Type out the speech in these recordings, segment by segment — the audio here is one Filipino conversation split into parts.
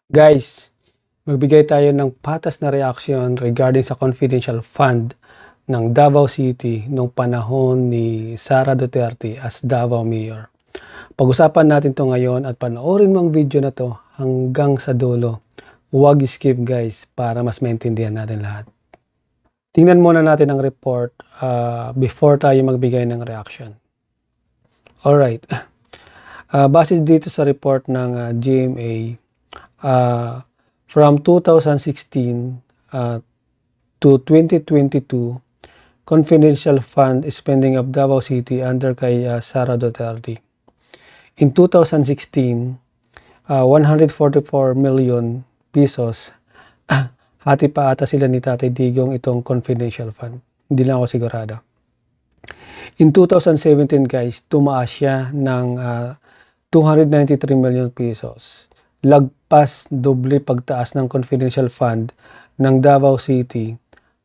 Guys, magbigay tayo ng patas na reaksyon regarding sa confidential fund ng Davao City nung panahon ni Sara Duterte as Davao Mayor. Pag-usapan natin to ngayon at panoorin mo ang video na to hanggang sa dulo. Huwag skip guys para mas maintindihan natin lahat. Tingnan muna natin ang report before tayo magbigay ng reaction. Alright. Base dito sa report ng GMA, from 2016 to 2022, confidential fund spending of Davao City under kay Sara Duterte. In 2016, 144 million pesos. Hati pa ata sila ni Tatay Digong itong confidential fund. Hindi lang ako sigurado. In 2017 guys, tumaas siya ng 293 million pesos. Lagpas doble pagtaas ng confidential fund ng Davao City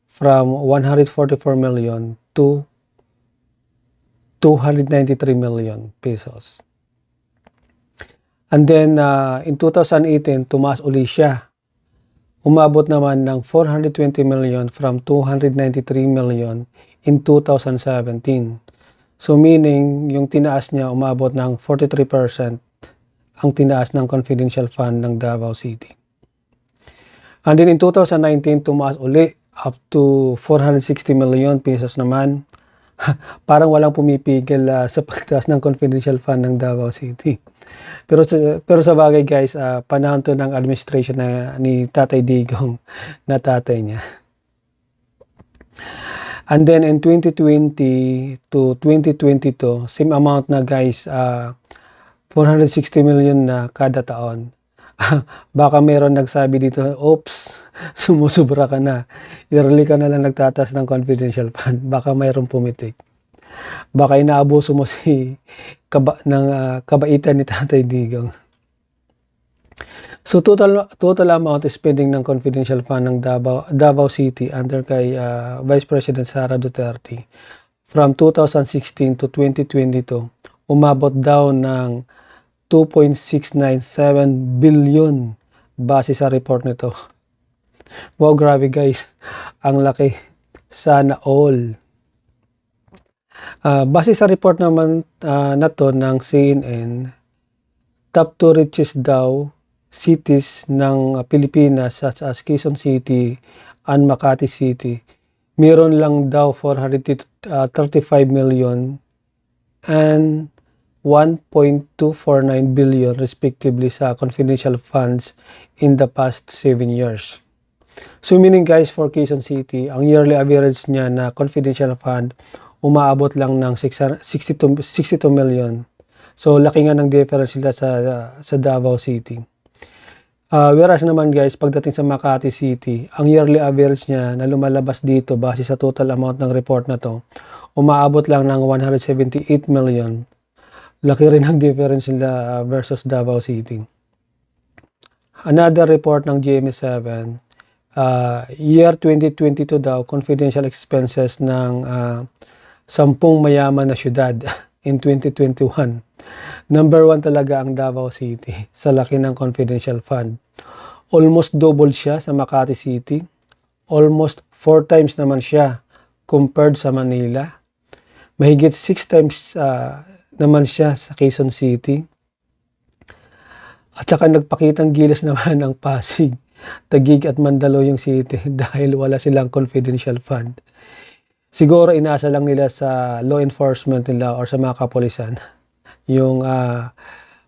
from 144 million to 293 million pesos. And then in 2018, tumaas uli siya. Umabot naman ng 420 million from 293 million in 2017. So meaning, yung tinaas niya umabot ng 43% ang tinaas ng confidential fund ng Davao City. And then in 2019, tumaas uli up to 460 million pesos naman. Parang walang pumipigil sa pagtaas ng confidential fund ng Davao City. Pero sa bagay guys, panahon to ng administration ni Tatay Digong na tatay niya. And then in 2020 to 2022, same amount na guys, 460 million na kada taon. Baka meron nagsabi dito, oops, sumusubra ka na. Yearly ka na lang nagtatas ng confidential fund. Baka mayroong pumitik. Baka inaabuso mo si kabaitan ni Tatay Digong. So total amount spending ng confidential fund ng Davao City under kay Vice President Sara Duterte from 2016 to 2022 umabot daw ng 2.697 billion base sa report nito. Wow, grabe guys. Ang laki. Sana all. Base sa report naman na to ng CNN, top 2 richest daw cities ng Pilipinas such as Quezon City and Makati City. Meron lang daw 435 million and 1.249 billion respectively sa confidential funds in the past 7 years. So meaning guys, for Quezon City, ang yearly average niya na confidential fund umaabot lang ng 62 million. So laki nga ng difference sila sa Davao City. Whereas naman guys, pagdating sa Makati City, ang yearly average niya na lumalabas dito base sa total amount ng report na to, umaabot lang ng 178 million. Laki rin ang difference nila versus Davao City. Another report ng GMA7, year 2022 daw, confidential expenses ng 10 mayaman na syudad in 2021. Number 1 talaga ang Davao City sa laki ng confidential fund. Almost double siya sa Makati City. Almost 4 times naman siya compared sa Manila. Mahigit 6 times naman siya sa Quezon City. At saka nagpakitang gilas naman ang Pasig, Taguig at Mandaluyong City dahil wala silang confidential fund. Siguro inaasa lang nila sa law enforcement nila or sa mga kapulisan yung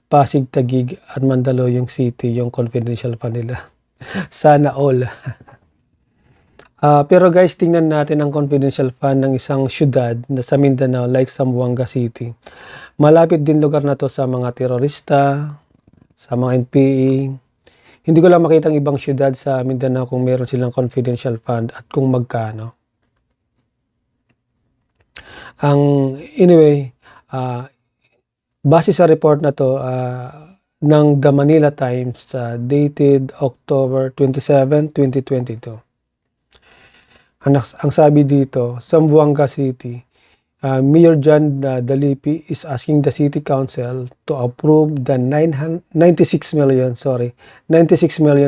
Pasig, Taguig at Mandaluyong City yung confidential fund nila. Sana all. Pero guys, tingnan natin ang confidential fund ng isang syudad na sa Mindanao like Zamboanga City. Malapit din lugar na to sa mga terorista, sa mga NPA. Hindi ko lang makita ang ibang syudad sa Mindanao kung meron silang confidential fund at kung magkano. Anyway, base sa report na to ng The Manila Times dated October 27, 2022. Ang sabi dito, Zamboanga City, Mayor John Dalipi is asking the City Council to approve the 96 million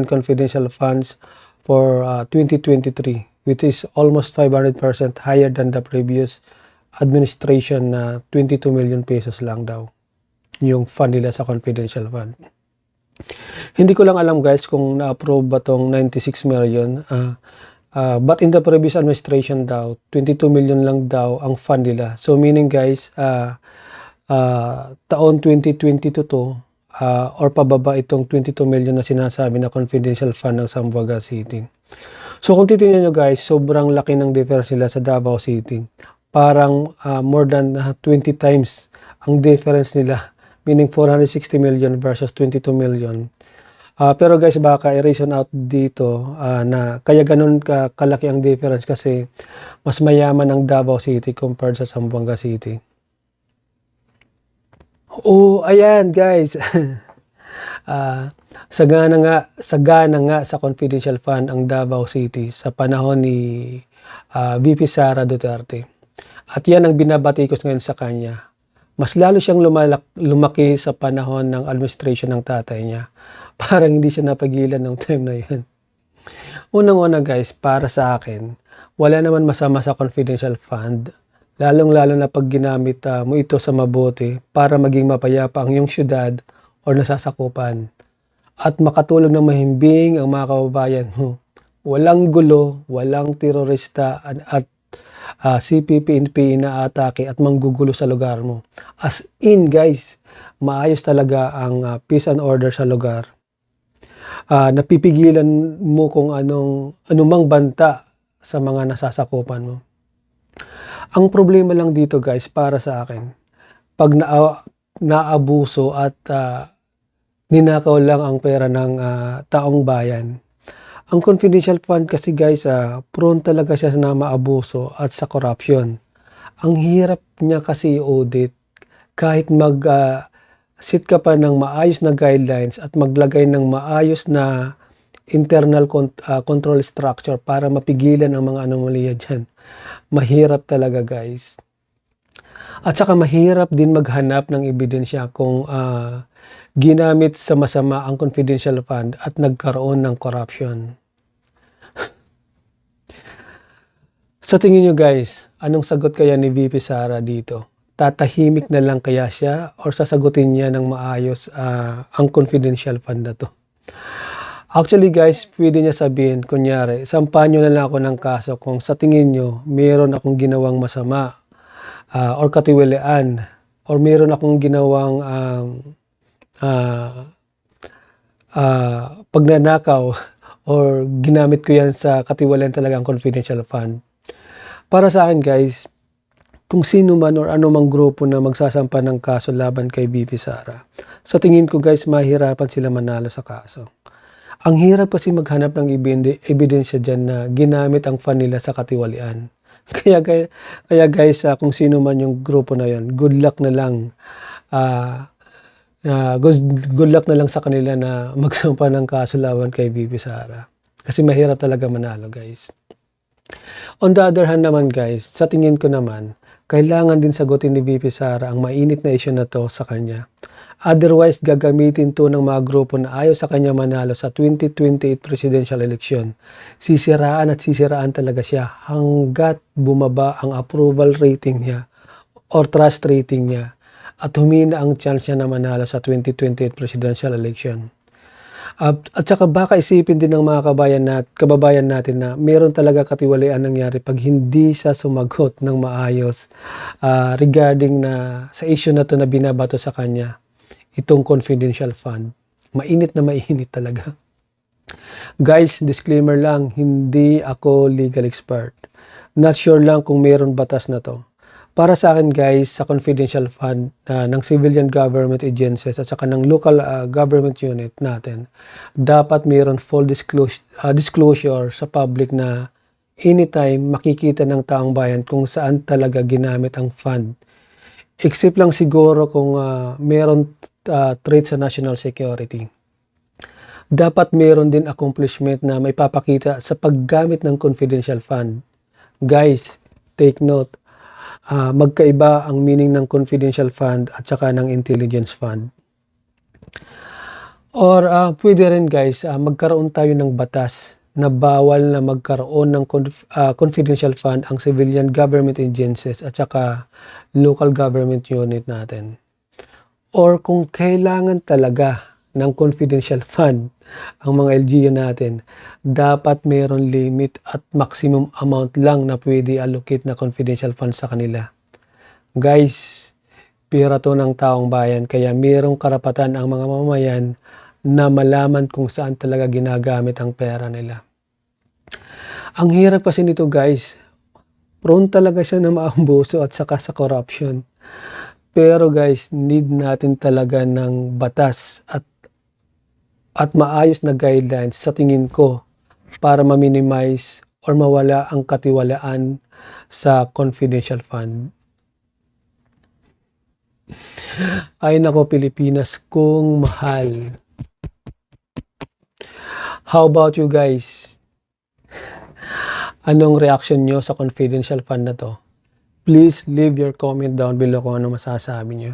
confidential funds for 2023, which is almost 500% higher than the previous administration na 22 million pesos lang daw yung fund nila sa confidential fund. Hindi ko lang alam guys kung na-approve ba tong 96 million. But in the previous administration daw, 22 million lang daw ang fund nila. So meaning guys, taon 2022 to, or pababa itong 22 million na sinasabi na confidential fund ng Zamboanga City. So kung titingnan nyo guys, sobrang laki ng difference nila sa Davao City. Parang more than 20 times ang difference nila. Meaning 460 million versus 22 million. Pero guys, baka i-reason out dito na kaya ganun kalaki ang difference kasi mas mayaman ang Davao City compared sa Zamboanga City. Oh, ayan guys. Sagana nga sa confidential fund ang Davao City sa panahon ni VP Sara Duterte. At yan ang binabatikos ngayon sa kanya. Mas lalo siyang lumaki sa panahon ng administration ng tatay niya. Parang hindi siya napagilan ng time na yun. Unang-una guys, para sa akin, wala naman masama sa confidential fund. Lalong-lalo na pag ginamit mo ito sa mabuti para maging mapayapa ang iyong syudad o nasasakupan. At makatulong ng mahimbing ang mga kababayan mo. Walang gulo, walang terorista at CPP-NP na atake at manggugulo sa lugar mo. As in guys, maayos talaga ang peace and order sa lugar. Napipigilan mo kung anumang banta sa mga nasasakupan mo. Ang problema lang dito guys para sa akin, pag naabuso at ninakaw lang ang pera ng taong bayan. Ang confidential fund kasi guys, prone talaga siya na maabuso at sa corruption. Ang hirap niya kasi i-audit kahit set ka pa ng maayos na guidelines at maglagay ng maayos na internal control structure para mapigilan ang mga anomalya dyan. Mahirap talaga guys. At saka mahirap din maghanap ng ebidensya kung ginamit sa masama ang confidential fund at nagkaroon ng corruption. Sa tingin nyo guys, anong sagot kaya ni VP Sara dito? Tatahimik na lang kaya siya or sasagutin niya ng maayos ang confidential fund na to? Actually guys, pwede niya sabihin, kunyari, sampahan nyo na lang ako ng kaso kung sa tingin nyo mayroon akong ginawang masama or katiwalian or mayroon akong ginawang pagnanakaw or ginamit ko yan sa katiwalian talagang confidential fund. Para sa akin guys, kung sino man or anumang grupo na magsasampa ng kaso laban kay VP Sara, sa tingin ko guys, mahirapan sila manalo sa kaso. Ang hirap kasi maghanap ng ebidensya dyan na ginamit ang fund nila sa katiwalian. Kaya guys, kung sino man yung grupo na yon, good luck na lang. Good luck na lang sa kanila na magsampa ng kaso laban kay VP Sara. Kasi mahirap talaga manalo guys. On the other hand naman guys, sa tingin ko naman, kailangan din sagutin ni VP Sara ang mainit na issue na to sa kanya. Otherwise, gagamitin to ng mga grupo na ayaw sa kanya manalo sa 2028 presidential election. Sisiraan at sisiraan talaga siya hanggat bumaba ang approval rating niya or trust rating niya at humina ang chance niya na manalo sa 2028 presidential election. At saka baka isipin din ng mga kababayan natin na meron talaga katiwalian nangyari pag hindi siya sumagot ng maayos regarding na sa issue na to na binabato sa kanya, itong confidential fund. Mainit na mainit talaga. Guys, disclaimer lang, hindi ako legal expert. Not sure lang kung meron batas na to. Para sa akin guys, sa confidential fund ng civilian government agencies at saka ng local government unit natin, dapat mayroon full disclosure sa public na anytime makikita ng taong bayan kung saan talaga ginamit ang fund. Except lang siguro kung mayroon threat sa national security. Dapat mayroon din accomplishment na may papakita sa paggamit ng confidential fund. Guys, take note. magkaiba ang meaning ng confidential fund at saka ng intelligence fund. Or pwede rin guys, magkaroon tayo ng batas na bawal na magkaroon ng confidential fund ang civilian government agencies at saka local government unit natin. Or kung kailangan talaga ng confidential fund ang mga LGU natin, dapat mayroon limit at maximum amount lang na pwede allocate na confidential fund sa kanila. Guys, pera to ng taong bayan kaya mayroong karapatan ang mga mamamayan na malaman kung saan talaga ginagamit ang pera nila. Ang hirap kasi nito guys, prone talaga siya na maambuso at saka sa corruption. Pero guys, need natin talaga ng batas at maayos na guidelines sa tingin ko para ma-minimize or mawala ang katiwalaan sa confidential fund. Ay nako Pilipinas, kung mahal. How about you guys? Anong reaction nyo sa confidential fund na to? Please leave your comment down below kung ano masasabi nyo.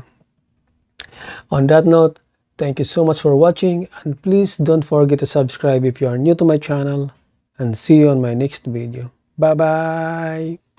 On that note, thank you so much for watching and please don't forget to subscribe if you are new to my channel and see you on my next video. Bye-bye!